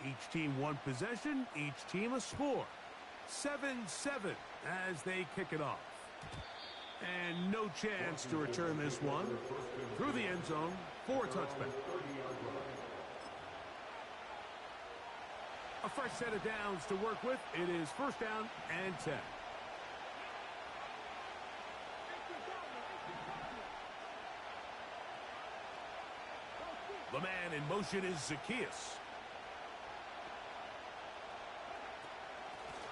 Each team one possession, each team a score. 7-7 as they kick it off. And no chance to return this one. Through the end zone for a touchback. A fresh set of downs to work with. It is first down and 10. The man in motion is Zacchaeus.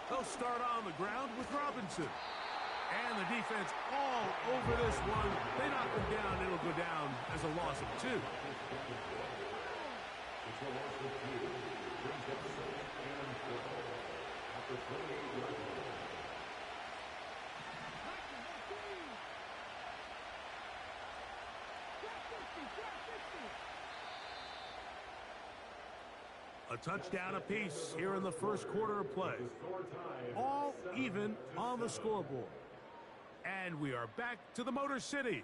They'll start on the ground with Robinson. And the defense all over this one. They knock him down. It'll go down as a loss of 2. A touchdown apiece here in the first quarter of play. All even on the scoreboard. And we are back to the Motor City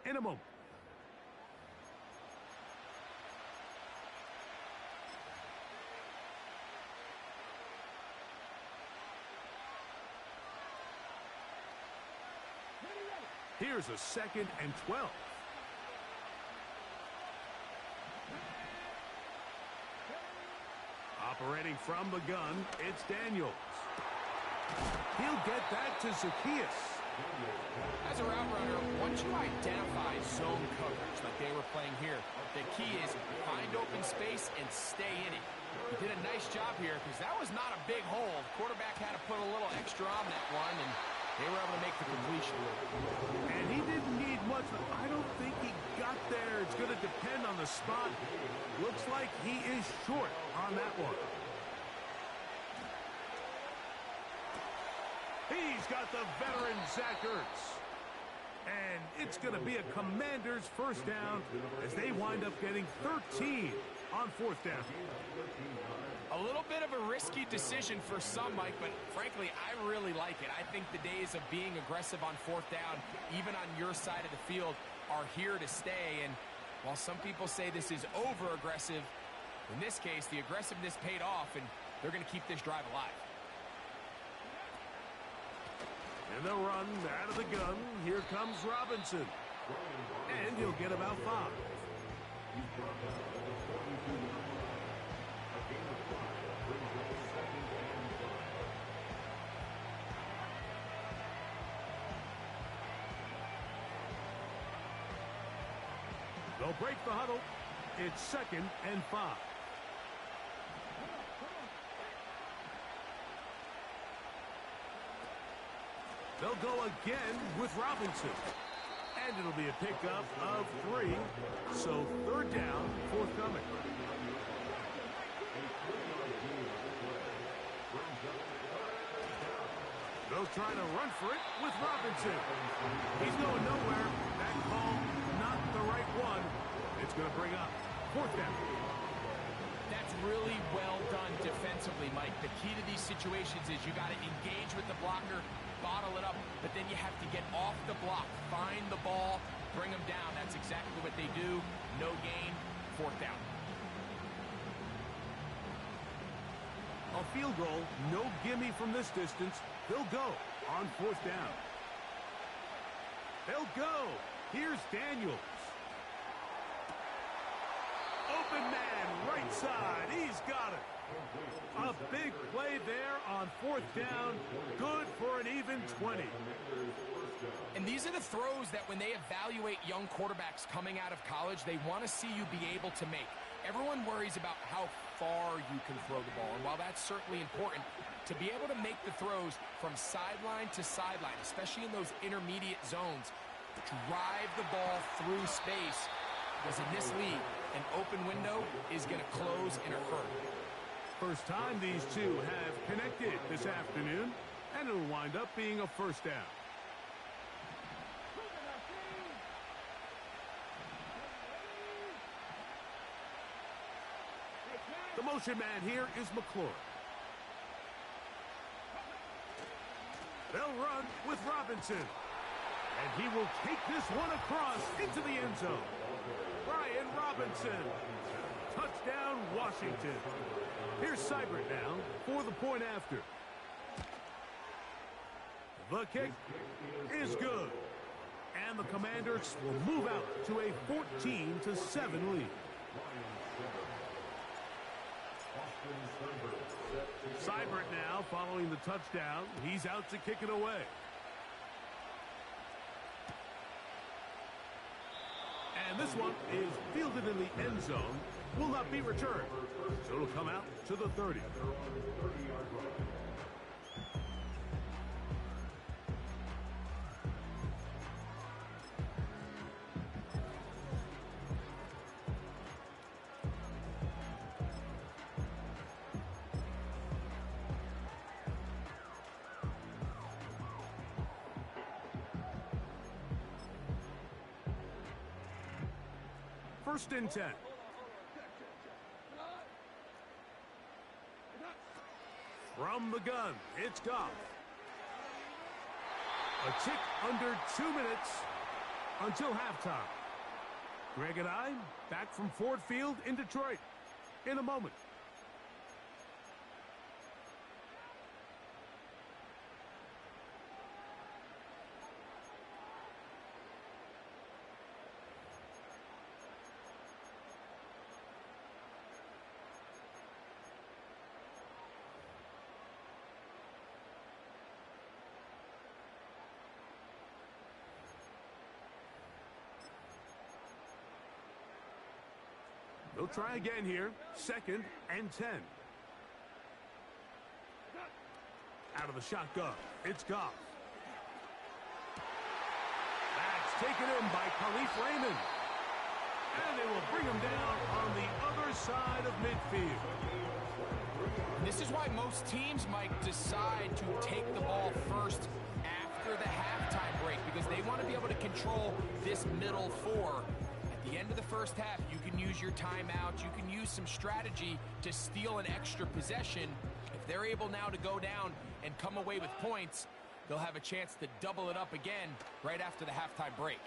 in a moment. Here's a 2nd and 12. Operating from the gun, it's Daniels. He'll get that to Zacchaeus. As a route runner, once you identify zone coverage like they were playing here, the key is find open space and stay in it. He did a nice job here because that was not a big hole. The quarterback had to put a little extra on that one, and they were able to make the completion. And he didn't need much, but I don't think he got there. It's going to depend on the spot. Looks like he is short on that one. He's got the veteran Zach Ertz. And it's going to be a Commanders first down as they wind up getting 13 on 4th down. A little bit of a risky decision for some, Mike, but frankly, I really like it. I think the days of being aggressive on 4th down, even on your side of the field, are here to stay. And while some people say this is over-aggressive, in this case, the aggressiveness paid off, and they're going to keep this drive alive. And they'll run out of the gun. Here comes Robinson. And he'll get about 5. They'll break the huddle. It's 2nd and 5. They'll go again with Robinson. And it'll be a pickup of 3. So 3rd down, forthcoming. They'll try to run for it with Robinson. He's going nowhere. That call, not the right one. It's going to bring up 4th down. That's really well done defensively, Mike. The key to these situations is you got to engage with the blocker, bottle it up, but then you have to get off the block, find the ball, bring them down. That's exactly what they do. No gain, 4th down. A field goal, no gimme from this distance. They'll go on 4th down. They'll go. Here's Daniels. Open man, right side. He's got it. A big play there on 4th down. Good for an even 20. And these are the throws that when they evaluate young quarterbacks coming out of college, they want to see you be able to make. Everyone worries about how far you can throw the ball. And while that's certainly important, to be able to make the throws from sideline to sideline, especially in those intermediate zones, drive the ball through space, because in this league, an open window is going to close in a hurry. First time these two have connected this afternoon, and it'll wind up being a first down. The motion man here is McClure. They'll run with Robinson. And he will take this one across into the end zone. Brian Robinson. Touchdown Washington. Here's Seibert now for the point after. The kick is good. And the Commanders will move out to a 14-7 lead. Seibert now following the touchdown. He's out to kick it away. And this one is fielded in the end zone. Will not be returned. So it'll come out to the 30. First and 10. From the gun, it's Goff. A tick under 2 minutes until halftime. Greg and I back from Ford Field in Detroit in a moment. They'll try again here. 2nd and 10. Out of the shotgun, it's Goff. That's taken in by Khalif Raymond. And they will bring him down on the other side of midfield. This is why most teams, Mike, decide to take the ball first after the halftime break, because they want to be able to control this middle four. At the end of the first half, you can use your timeout. You can use some strategy to steal an extra possession. If they're able now to go down and come away with points, they'll have a chance to double it up again right after the halftime break.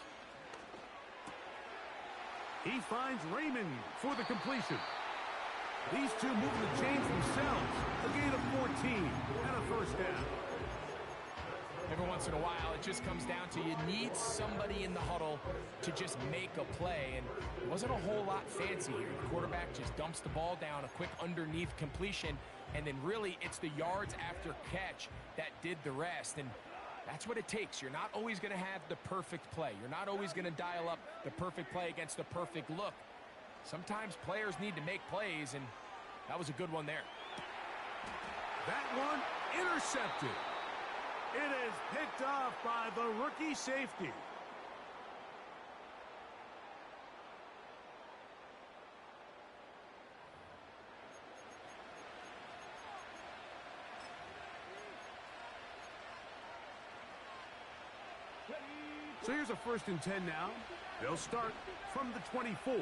He finds Raymond for the completion. These two moving the chains themselves. A gain of 14 and a first down. Every once in a while, it just comes down to you need somebody in the huddle to just make a play. And it wasn't a whole lot fancy here. The quarterback just dumps the ball down, a quick underneath completion, and then really it's the yards after catch that did the rest. And that's what it takes. You're not always going to have the perfect play. You're not always going to dial up the perfect play against the perfect look. Sometimes players need to make plays, and that was a good one there. That one intercepted. It is picked off by the rookie safety. So here's a 1st and 10 now. They'll start from the 24.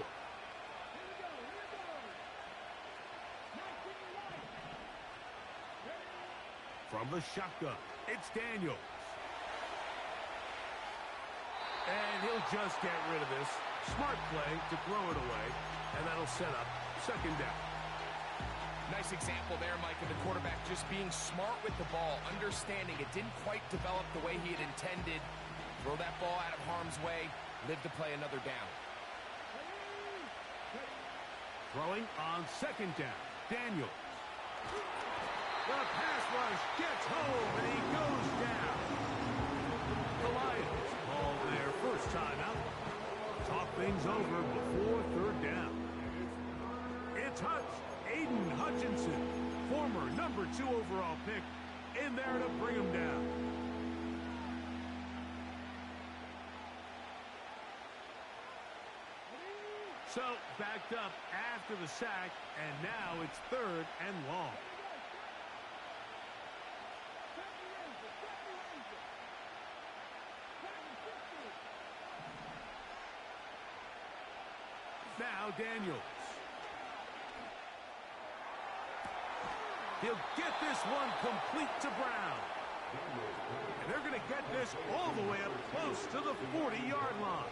From the shotgun, it's Daniels. And he'll just get rid of this. Smart play to throw it away, and that'll set up 2nd down. Nice example there, Mike, of the quarterback just being smart with the ball, understanding it didn't quite develop the way he had intended. Throw that ball out of harm's way, live to play another down. Throwing on 2nd down, Daniels. The pass rush gets home, and he goes down. The Lions call their first timeout. Talk things over before 3rd down. It's Aiden Hutchinson, former number 2 overall pick, in there to bring him down. So, backed up after the sack, and now it's 3rd and long. Now Daniels. He'll get this one complete to Brown. And they're going to get this all the way up close to the 40-yard line.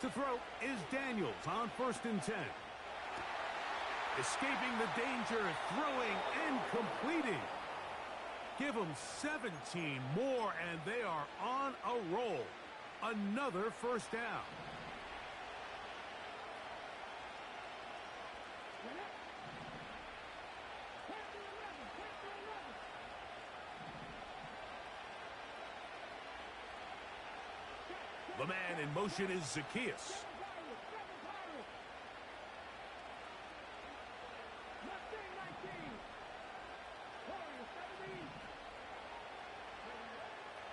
To throw is Daniels on 1st and 10. Escaping the danger, throwing and completing. Give them 17 more, and they are on a roll. Another first down. The man in motion is Zacchaeus.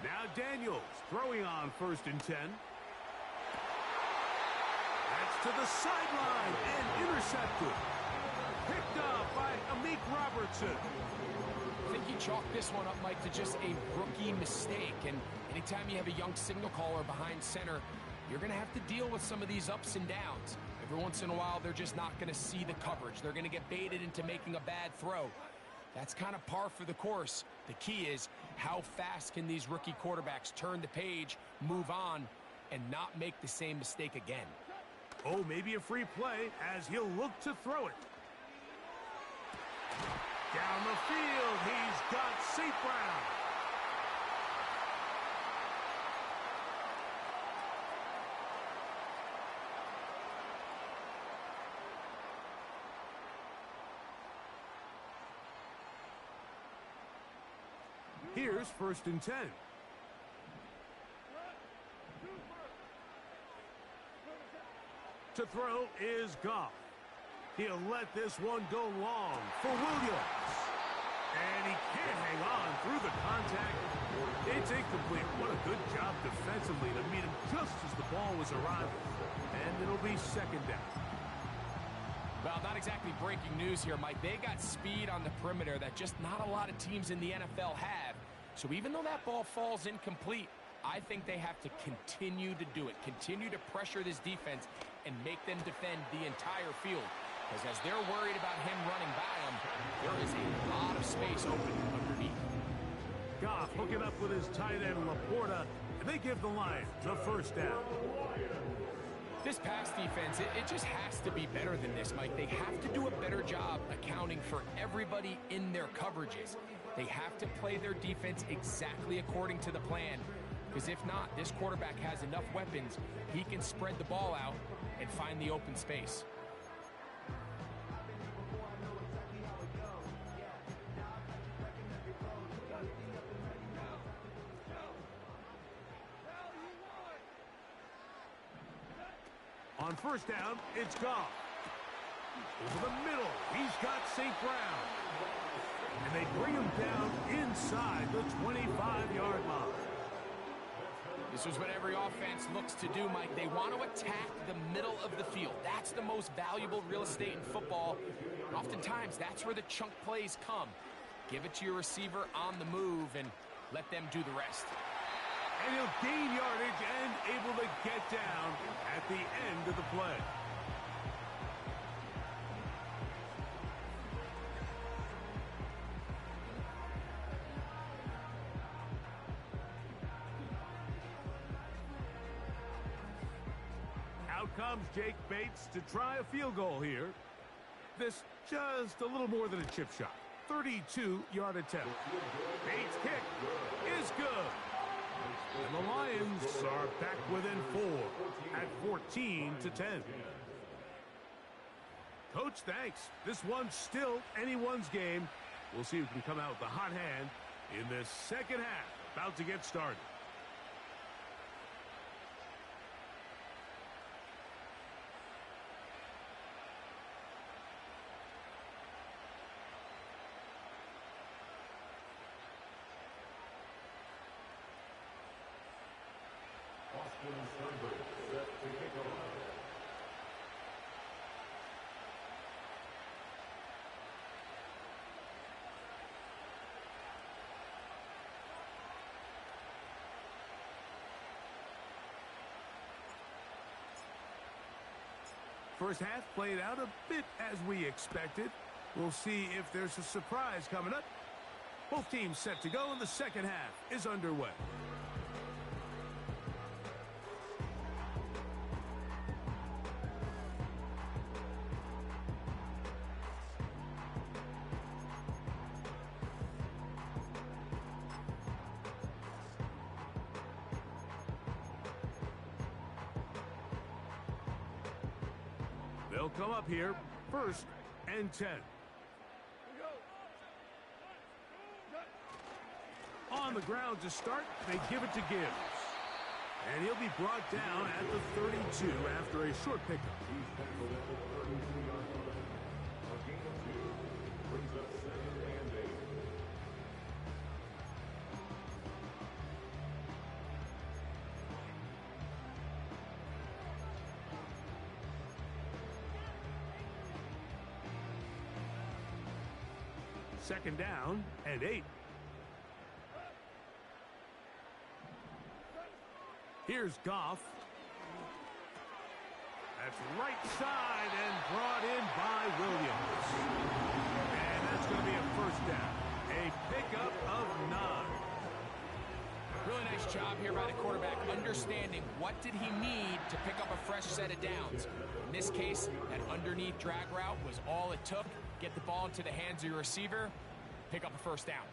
Now Daniels throwing on 1st and 10. That's to the sideline and intercepted. Picked up by Amik Robertson. I think you chalk this one up, Mike, to just a rookie mistake. And anytime you have a young signal caller behind center, you're going to have to deal with some of these ups and downs. Every once in a while, they're just not going to see the coverage. They're going to get baited into making a bad throw. That's kind of par for the course. The key is how fast can these rookie quarterbacks turn the page, move on, and not make the same mistake again. Oh, maybe a free play as he'll look to throw it. Down the field, he's got St. Brown. Here's 1st and 10. To throw is Goff. He'll let this one go long for Williams. And he can't hang on through the contact. It's incomplete. What a good job defensively to meet him just as the ball was arriving. And it'll be 2nd down. Well, not exactly breaking news here, Mike. They got speed on the perimeter that just not a lot of teams in the NFL have. So even though that ball falls incomplete, I think they have to continue to do it. Continue to pressure this defense and make them defend the entire field. Because as they're worried about him running by them, there is a lot of space open underneath. Goff hooking up with his tight end Laporta, and they give the Lions a 1st down. This pass defense, it just has to be better than this, Mike. They have to do a better job accounting for everybody in their coverages. They have to play their defense exactly according to the plan. Because if not, this quarterback has enough weapons, he can spread the ball out and find the open space. On 1st down, it's Goff. Over the middle, he's got St. Brown. And they bring him down inside the 25-yard line. This is what every offense looks to do, Mike. They want to attack the middle of the field. That's the most valuable real estate in football. And oftentimes, that's where the chunk plays come. Give it to your receiver on the move and let them do the rest. And he'll gain yardage and able to get down at the end of the play. Out comes Jake Bates to try a field goal here. This just a little more than a chip shot. 32-yard attempt. Bates' kick is good. And the Lions are back within 4 at 14-10. Coach, thanks. This one's still anyone's game. We'll see who can come out with the hot hand in this 2nd half. About to get started. First half played out a bit as we expected. We'll see if there's a surprise coming up. Both teams set to go, and the 2nd half is underway. They'll come up here, 1st and 10. On the ground to start, they give it to Gibbs. And he'll be brought down at the 32 after a short pickup. Second down and 8. Here's Goff. That's right side and brought in by Williams. And that's going to be a 1st down. A pickup of 9. Really nice job here by the quarterback, understanding what did he need to pick up a fresh set of downs. In this case, that underneath drag route was all it took. Get the ball into the hands of your receiver, pick up a 1st down.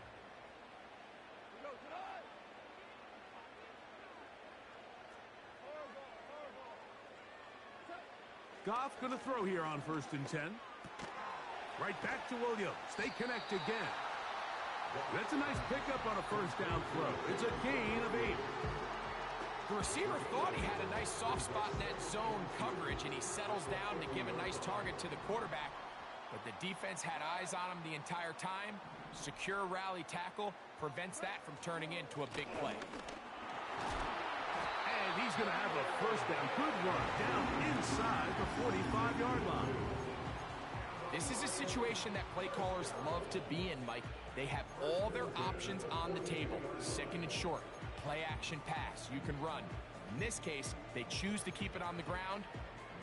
Goff going to throw here on 1st and 10. Right back to Williams. They connect again. That's a nice pickup on a 1st down throw. It's a gain of 8. The receiver thought he had a nice soft spot in that zone coverage, and he settles down to give a nice target to the quarterback. But the defense had eyes on him the entire time. Secure rally tackle prevents that from turning into a big play. And he's going to have a 1st down. Good run down inside the 45-yard line. This is a situation that play callers love to be in, Mike. They have all their options on the table. 2nd and short, play action pass. You can run. In this case, they choose to keep it on the ground,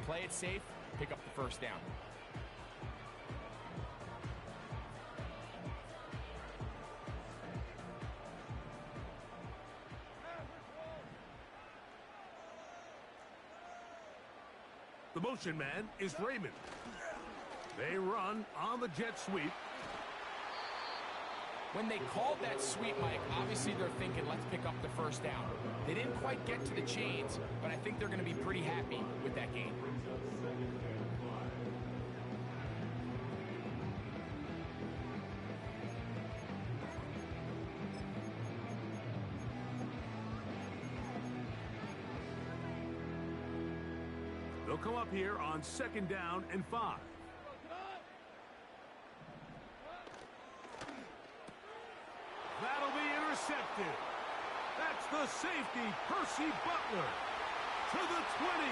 play it safe, pick up the 1st down. The motion man is Raymond. They run on the jet sweep. When they called that sweep, Mike, obviously they're thinking, let's pick up the 1st down. They didn't quite get to the chains, but I think they're going to be pretty happy with that gain. They'll come up here on 2nd down and 5. That'll be intercepted. That's the safety, Percy Butler, to the 20.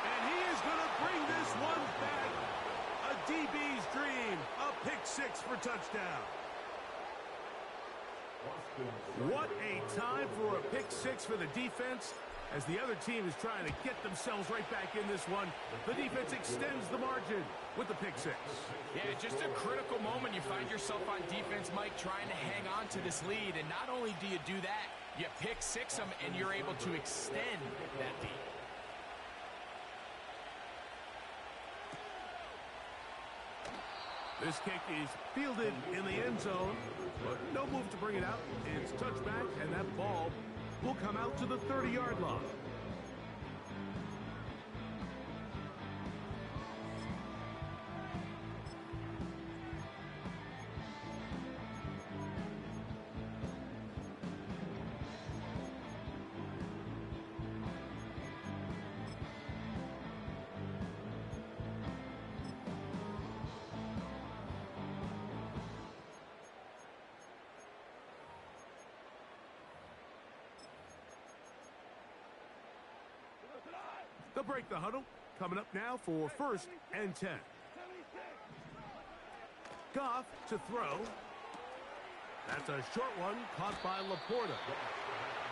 And he is going to bring this one back. A DB's dream, a pick 6 for touchdown. What a time for a pick 6 for the defense. As the other team is trying to get themselves right back in this one, the defense extends the margin with the pick 6. Yeah, just a critical moment. You find yourself on defense, Mike, trying to hang on to this lead. And not only do you do that, you pick 6 them, and you're able to extend that lead. This kick is fielded in the end zone, but no move to bring it out. It's touchback, and that ball will come out to the 30-yard line. They'll break the huddle. Coming up now for 1st and 10. Goff to throw. That's a short one caught by Laporta.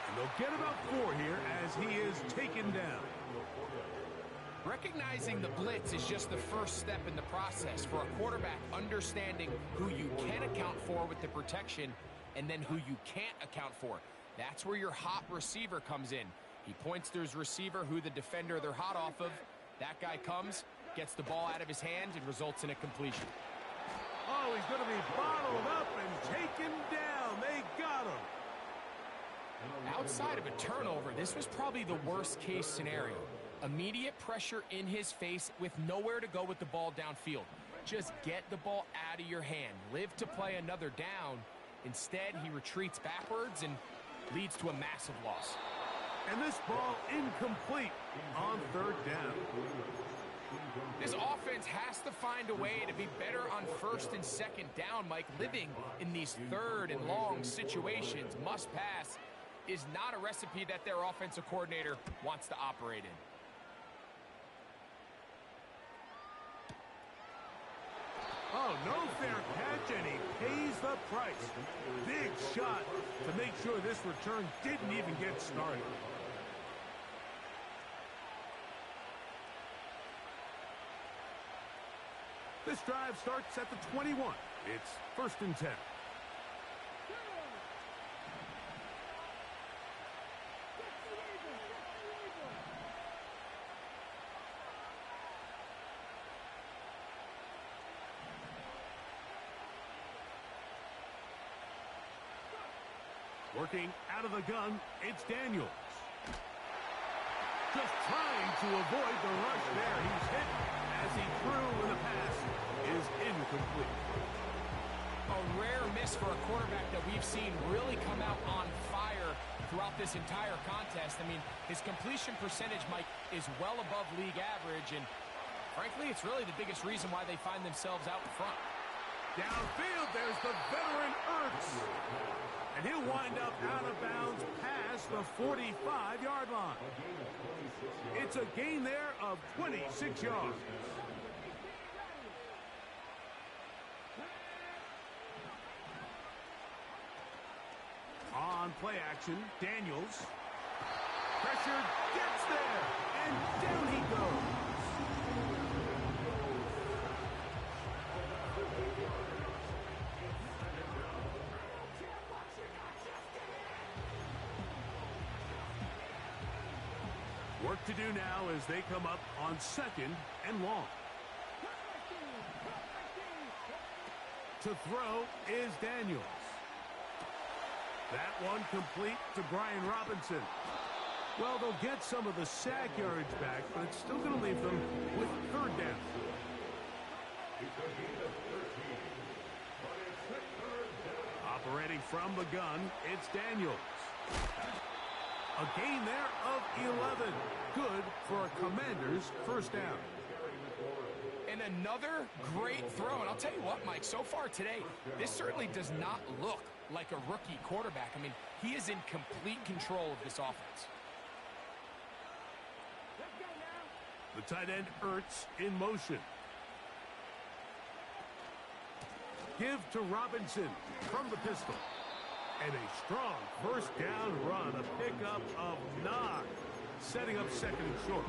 And they'll get about 4 here as he is taken down. Recognizing the blitz is just the first step in the process for a quarterback, understanding who you can account for with the protection and then who you can't account for. That's where your hot receiver comes in. He points to his receiver, who the defender they're hot off of. That guy comes, gets the ball out of his hand, and results in a completion. Oh, he's going to be bottled up and taken down. They got him. Outside of a turnover, this was probably the worst-case scenario. Immediate pressure in his face with nowhere to go with the ball downfield. Just get the ball out of your hand. Live to play another down. Instead, he retreats backwards and leads to a massive loss. And this ball incomplete on third down. This offense has to find a way to be better on first and second down, Mike. Living in these third and long situations, must pass, is not a recipe that their offensive coordinator wants to operate in. Oh, no fair catch, and he pays the price. Big shot to make sure this return didn't even get started. This drive starts at the 21. It's 1st and 10. Working out of the gun, it's Daniels. Just trying to avoid the rush there. He's hit as he threw, and the pass is incomplete. A rare miss for a quarterback that we've seen really come out on fire throughout this entire contest. I mean, his completion percentage, Mike, is well above league average, and frankly, it's really the biggest reason why they find themselves out in front. Downfield, there's the veteran Ertz. And he'll wind up out of bounds past the 45-yard line. It's a gain there of 26 yards. On play action, Daniels. Pressure gets there, and down he goes. Work to do now as they come up on 2nd and long. To throw is Daniels. That one complete to Brian Robinson. Well, they'll get some of the sack yardage back, but it's still going to leave them with 3rd down. Operating from the gun, it's Daniels. A gain there of 11. Good for a Commander's 1st down. And another great throw. And I'll tell you what, Mike, so far today, this certainly does not look like a rookie quarterback. I mean, he is in complete control of this offense. The tight end Ertz in motion. Give to Robinson from the pistol. And a strong 1st down run, a pickup of 9, setting up 2nd and short.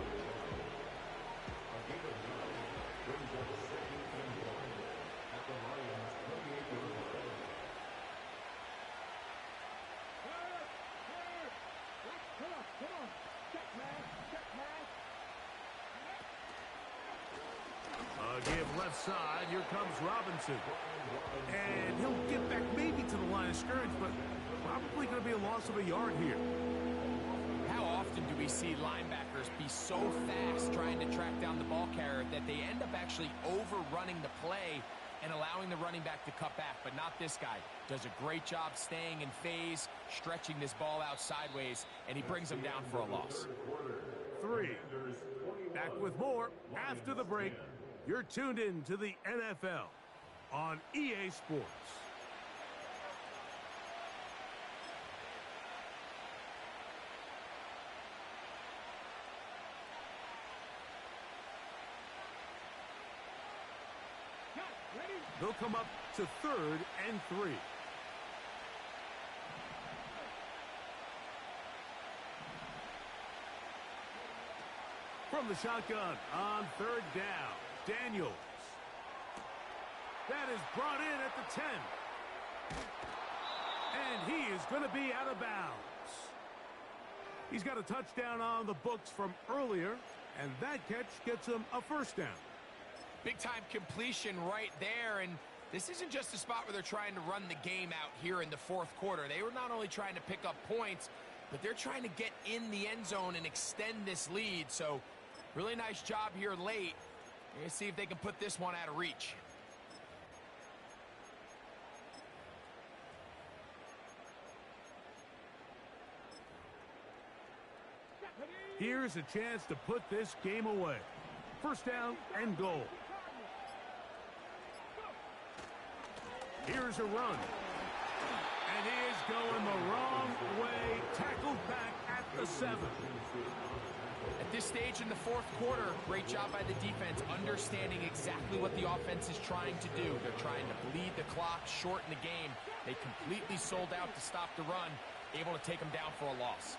Give left side. Here comes Robinson. And he'll get back maybe to the line of scrimmage, but probably going to be a loss of a yard here. How often do we see linebackers be so fast trying to track down the ball carrier that they end up actually overrunning the play and allowing the running back to cut back? But not this guy. Does a great job staying in phase, stretching this ball out sideways, and he brings them down for a loss. 3. Back with more after the break. You're tuned in to the NFL on EA Sports. They'll come up to 3rd and 3. From the shotgun on 3rd down. Daniels. That is brought in at the 10. And he is going to be out of bounds. He's got a touchdown on the books from earlier, and that catch gets him a 1st down. Big-time completion right there, and this isn't just a spot where they're trying to run the game out here in the 4th quarter. They were not only trying to pick up points, but they're trying to get in the end zone and extend this lead. So Really nice job here late. Let's see if they can put this one out of reach. Here's a chance to put this game away. First down and goal. Here's a run. And he is going the wrong way. Tackled back at the 7. At this stage in the fourth quarter, great job by the defense, understanding exactly what the offense is trying to do. They're trying to bleed the clock, shorten the game. They completely sold out to stop the run, able to take them down for a loss.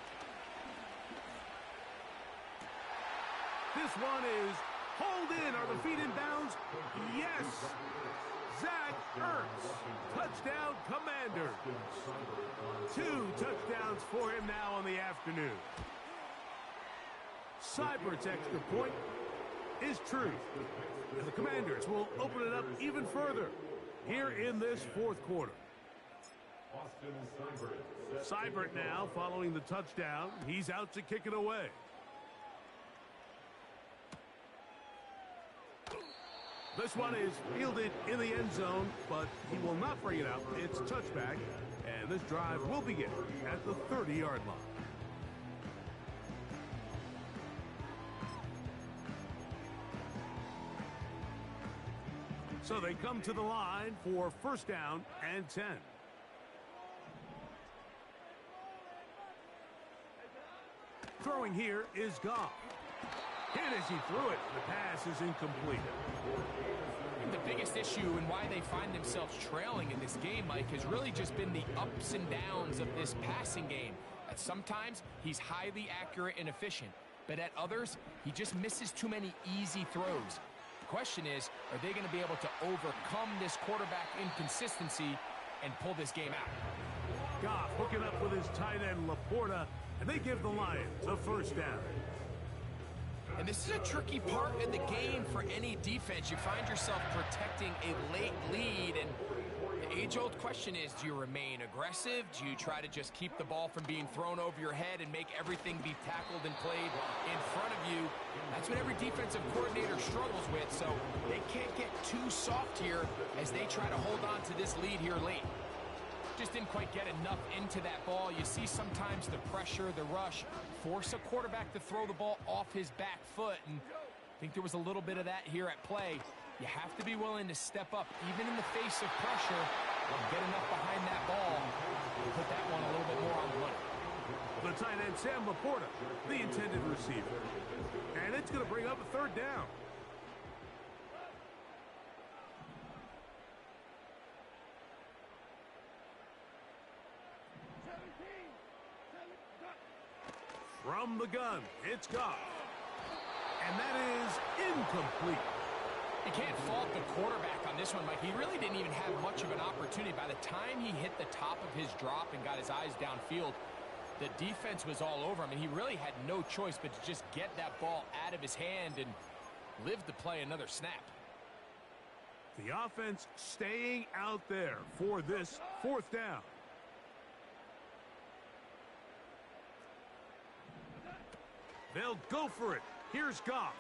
This one is hold in. Are the feet in bounds? Yes. Zach Ertz. Touchdown, Commanders. 2 touchdowns for him now on the afternoon. Seibert's extra point is true. And the Commanders will open it up even further here in this fourth quarter. Seibert now following the touchdown. He's out to kick it away. This one is fielded in the end zone, but he will not bring it out. It's a touchback, and this drive will begin at the 30-yard line. So they come to the line for first down and 10. Throwing here is Goff. Hit as he threw it. The pass is incomplete. I think the biggest issue and why they find themselves trailing in this game, Mike, has really just been the ups and downs of this passing game. At sometimes, he's highly accurate and efficient, but at others, he just misses too many easy throws. The question is, are they going to be able to overcome this quarterback inconsistency and pull this game out? Goff hooking up with his tight end Laporta, and they give the Lions a first down. And this is a tricky part of the game for any defense. You find yourself protecting a late lead, and the age-old question is, do you remain aggressive? Do you try to just keep the ball from being thrown over your head and make everything be tackled and played in front of you? That's what every defensive coordinator struggles with, so they can't get too soft here as they try to hold on to this lead here late. Just didn't quite get enough into that ball. You see sometimes the pressure, the rush, force a quarterback to throw the ball off his back foot, and I think there was a little bit of that here at play. You have to be willing to step up, even in the face of pressure, and get enough behind that ball and put that one a little bit more on the money. The tight end, Sam Laporta, the intended receiver. And it's going to bring up a third down. From the gun, it's Goff. And that is incomplete. You can't fault the quarterback on this one, Mike. He really didn't even have much of an opportunity. By the time he hit the top of his drop and got his eyes downfield, the defense was all over him, and he really had no choice but to just get that ball out of his hand and live to play another snap. The offense staying out there for this fourth down. They'll go for it. Here's Goff.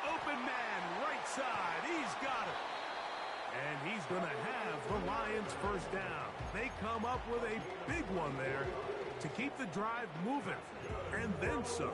Open man, right side. He's got it. And he's going to have the Lions first down. They come up with a big one there to keep the drive moving. And then some.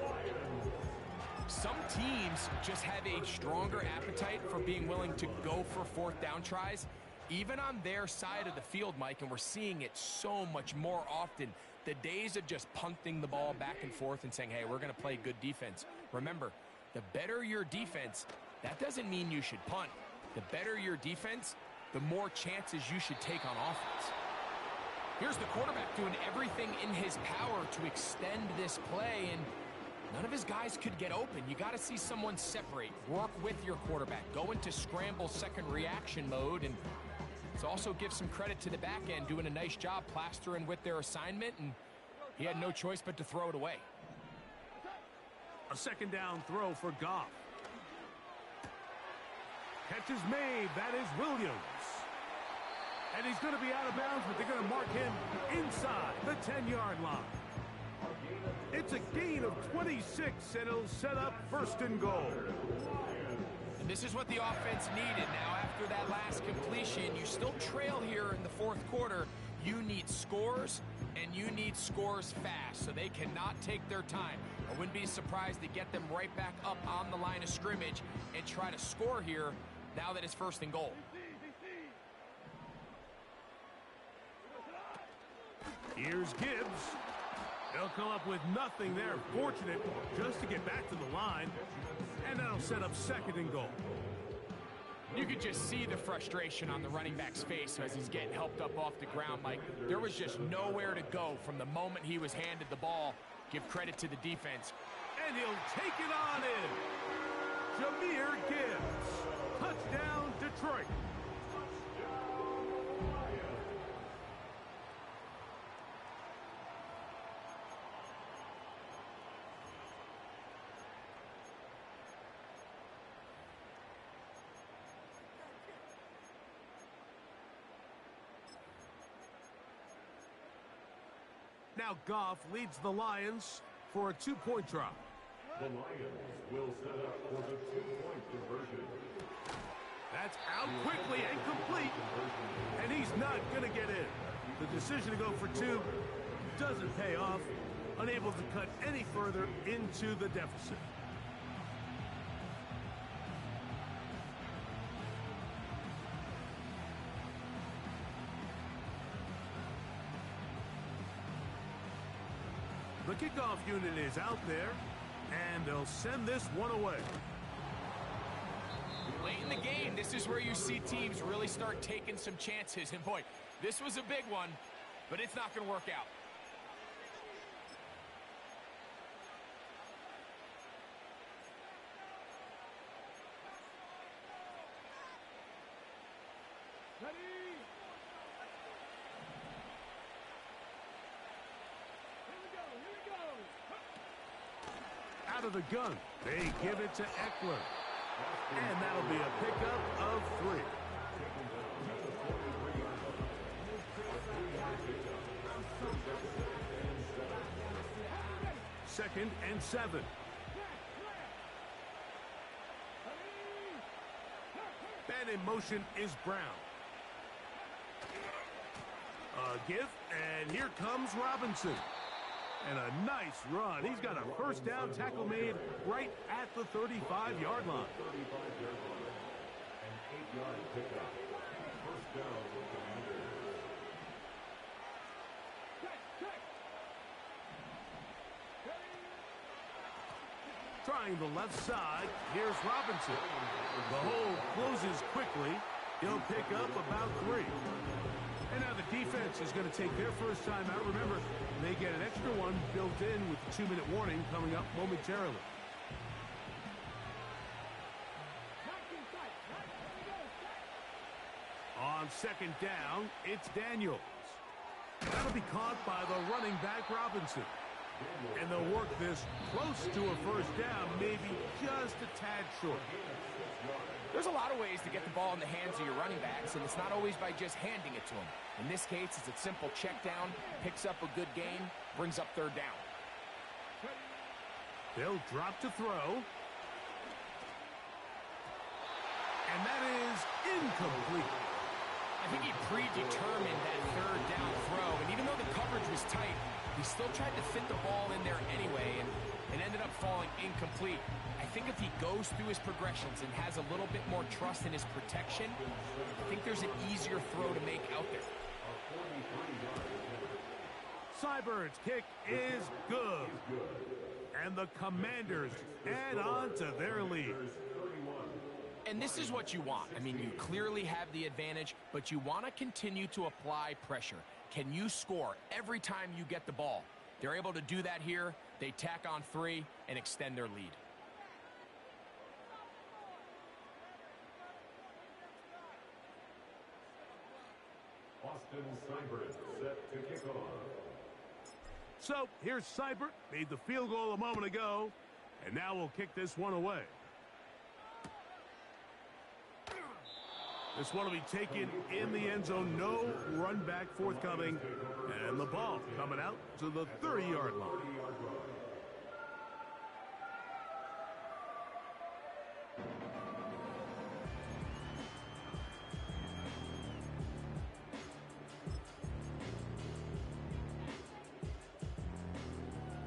Some teams just have a stronger appetite for being willing to go for fourth down tries, even on their side of the field, Mike, and we're seeing it so much more often. The days of just punting the ball back and forth and saying, hey, we're going to play good defense. Remember, the better your defense, that doesn't mean you should punt. The better your defense, the more chances you should take on offense. Here's the quarterback doing everything in his power to extend this play, and none of his guys could get open. You got to see someone separate, work with your quarterback, go into scramble second reaction mode, and let's also give some credit to the back end doing a nice job plastering with their assignment, and he had no choice but to throw it away. A second down throw for Goff. Catch is made. That is Williams. And he's going to be out of bounds, but they're going to mark him inside the 10-yard line. It's a gain of 26, and it'll set up first and goal. And this is what the offense needed. Now, after that last completion, you still trail here in the fourth quarter. You need scores, and you need scores fast, so they cannot take their time. I wouldn't be surprised to get them right back up on the line of scrimmage and try to score here now that it's first and goal. Here's Gibbs. They'll come up with nothing there. Fortunate just to get back to the line. And that'll set up second and goal. You could just see the frustration on the running back's face as he's getting helped up off the ground. Like, there was just nowhere to go from the moment he was handed the ball. Give credit to the defense. And he'll take it on in. Jahmyr Gibbs. Touchdown, Detroit. Now Goff leads the Lions for a two-point drop. The Lions will set up for the two-point conversion. That's out quickly and complete, and he's not going to get in. The decision to go for two doesn't pay off, unable to cut any further into the deficit. The kickoff unit is out there, and they'll send this one away. Late in the game, this is where you see teams really start taking some chances. And boy, this was a big one, but it's not going to work out. Out of the gun, they give it to Eckler. And that'll be a pickup of 3. Second and 7. And in motion is Brown. A give, and here comes Robinson. And a nice run. He's got a first down tackle made right at the 35-yard line. An 8-yard pickup. First down with the Commanders. Trying the left side. Here's Robinson. The hole closes quickly. He'll pick up about 3. And now the defense is going to take their first time out. Remember, they get an extra one built in with the 2-minute warning coming up momentarily. On second down, it's Daniels. That'll be caught by the running back, Robinson. And they'll work this close to a first down, maybe just a tad short. There's a lot of ways to get the ball in the hands of your running backs, and it's not always by just handing it to them. In this case, it's a simple check down, picks up a good gain, brings up third down. They'll drop to throw. And that is incomplete. I think he predetermined that third down throw, and even though the coverage was tight, he still tried to fit the ball in there anyway, and it ended up falling incomplete. I think if he goes through his progressions and has a little bit more trust in his protection, I think there's an easier throw to make out there. Sybird's kick is good. And the Commanders add on to their lead. And this is what you want. I mean, you clearly have the advantage, but you want to continue to apply pressure. Can you score every time you get the ball? They're able to do that here. They tack on 3 and extend their lead. Austin Seibert set to kick off. So here's Seibert, made the field goal a moment ago, and now we'll kick this one away. This one will be taken in the end zone. No run back forthcoming. And the ball coming out to the 30-yard line.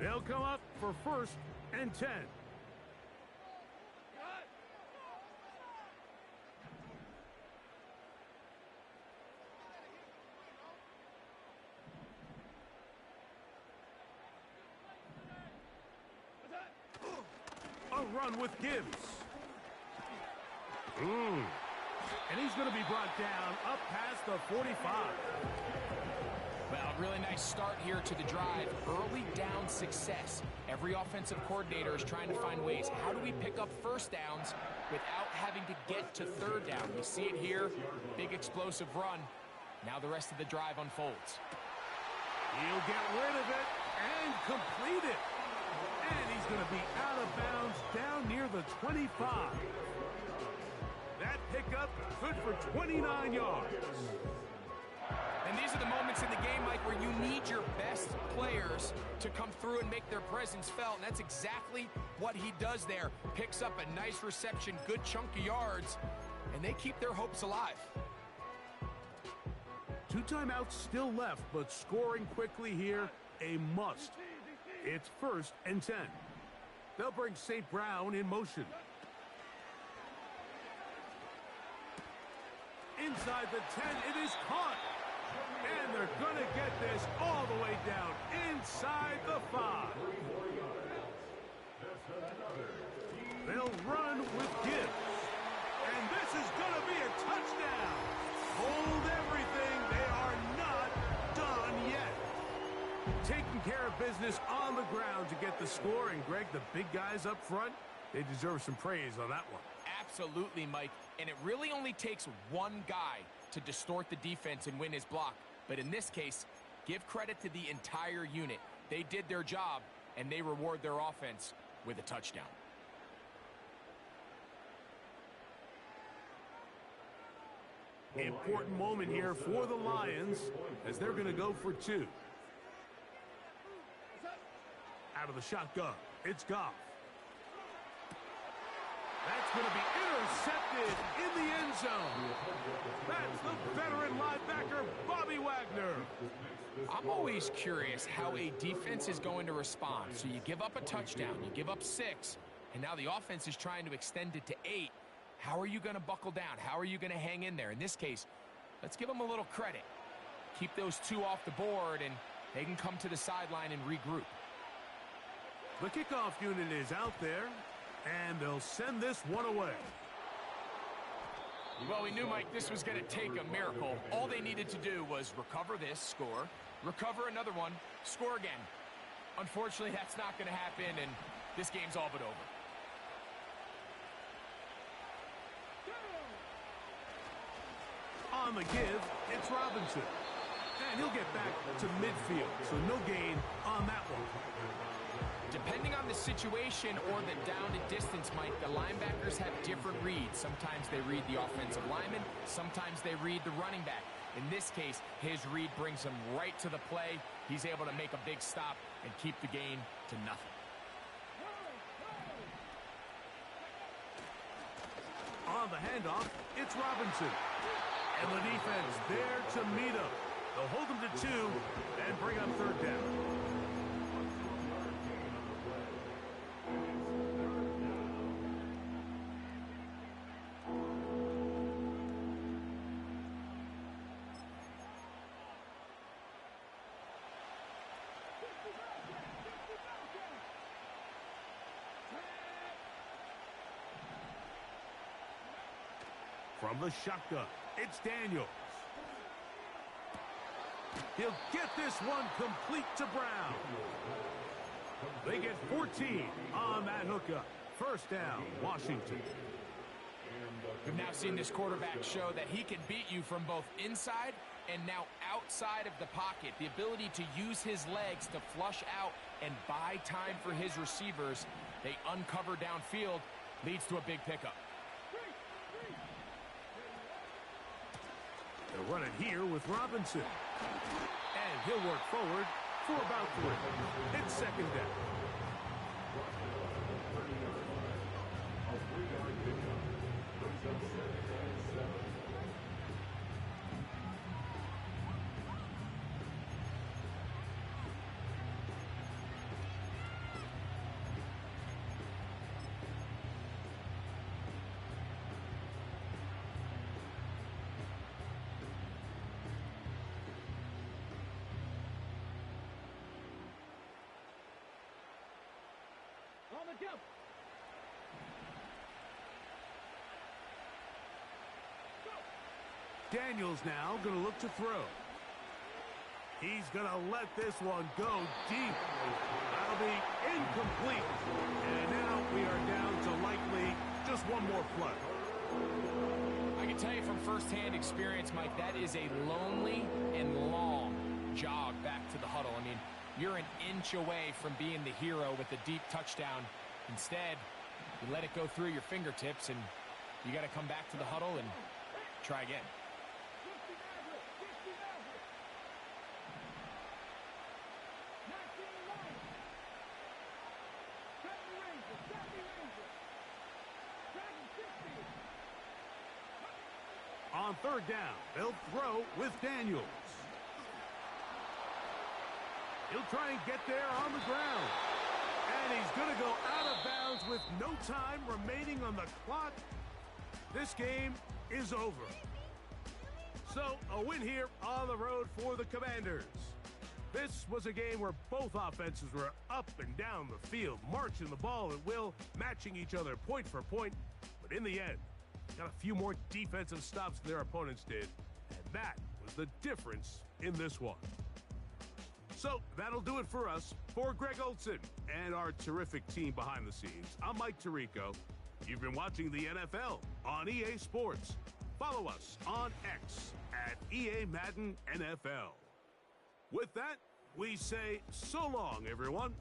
They'll come up for 1st and 10. A run with Gibbs. And he's going to be brought down up past the 45. Well, really nice start here to the drive. Early down success. Every offensive coordinator is trying to find ways. How do we pick up first downs without having to get to third down? We see it here. Big explosive run. Now the rest of the drive unfolds. He'll get rid of it and complete it. And he's going to be out of bounds down near the 25. That pickup good for 29 yards. And these are the moments in the game, Mike, where you need your best players to come through and make their presence felt. And that's exactly what he does there. Picks up a nice reception, good chunk of yards, and they keep their hopes alive. 2 timeouts still left, but scoring quickly here, a must. It's 1st and 10. They'll bring St. Brown in motion. Inside the 10, it is caught. And they're going to get this all the way down inside the 5. They'll run with Gibbs. And this is going to be a touchdown. Hold everything. They are not done yet. Taking care of business on the ground to get the score. And, Greg, the big guys up front, they deserve some praise on that one. Absolutely, Mike. And it really only takes one guy to distort the defense and win his block. But in this case, give credit to the entire unit. They did their job, and they reward their offense with a touchdown. Important moment here for the Lions as they're going to go for 2. Out of the shotgun, it's Goff. That's going to be intercepted in the end zone. That's the veteran linebacker, Bobby Wagner. I'm always curious how a defense is going to respond. So you give up a touchdown, you give up 6, and now the offense is trying to extend it to 8. How are you going to buckle down? How are you going to hang in there? In this case, let's give them a little credit. Keep those 2 off the board, and they can come to the sideline and regroup. The kickoff unit is out there, and they'll send this one away. Well, we knew, Mike, this was going to take a miracle. All they needed to do was recover this, score, recover another one, score again. Unfortunately, that's not going to happen, and this game's all but over. On the give, it's Robinson. And he'll get back to midfield, so no gain on that one. Depending on the situation or the down and distance, Mike, the linebackers have different reads. Sometimes they read the offensive lineman. Sometimes they read the running back. In this case, his read brings him right to the play. He's able to make a big stop and keep the gain to nothing. On the handoff, it's Robinson. And the defense there to meet him. They'll hold him to 2 and bring up 3rd down. From the shotgun, it's Daniels. He'll get this one complete to Brown. They get 14 on that hookup. 1st down, Washington. We've now seen this quarterback show that he can beat you from both inside and now outside of the pocket. The ability to use his legs to flush out and buy time for his receivers. They uncover downfield, leads to a big pickup. They'll run it here with Robinson. And he'll work forward for about 3. It's second down. Daniels now going to look to throw. He's going to let this one go deep. That'll be incomplete. And now we are down to likely just one more play. I can tell you from firsthand experience, Mike, that is a lonely and long jog back to the huddle. I mean, you're an inch away from being the hero with a deep touchdown. Instead, you let it go through your fingertips, and you got to come back to the huddle and try again. On third down, they'll throw with Daniels. He'll try and get there on the ground. And he's going to go out of bounds with no time remaining on the clock. This game is over. So, a win here on the road for the Commanders. This was a game where both offenses were up and down the field, marching the ball at will, matching each other point for point. But in the end, got a few more defensive stops than their opponents did, and that was the difference in this one. So that'll do it for us. For Greg Olsen and our terrific team behind the scenes, I'm Mike Tirico. You've been watching the NFL on EA Sports. Follow us on X at EA Madden NFL. With that, we say so long, everyone.